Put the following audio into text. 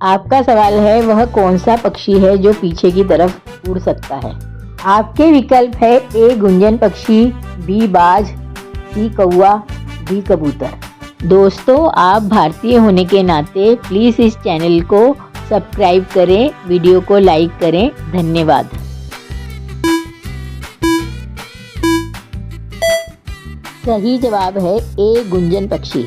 आपका सवाल है वह कौन सा पक्षी है जो पीछे की तरफ उड़ सकता है। आपके विकल्प है ए गुंजन पक्षी, बी बाज, सी कौवा, डी कबूतर। दोस्तों, आप भारतीय होने के नाते प्लीज़ इस चैनल को सब्सक्राइब करें, वीडियो को लाइक करें। धन्यवाद। सही जवाब है ए गुंजन पक्षी।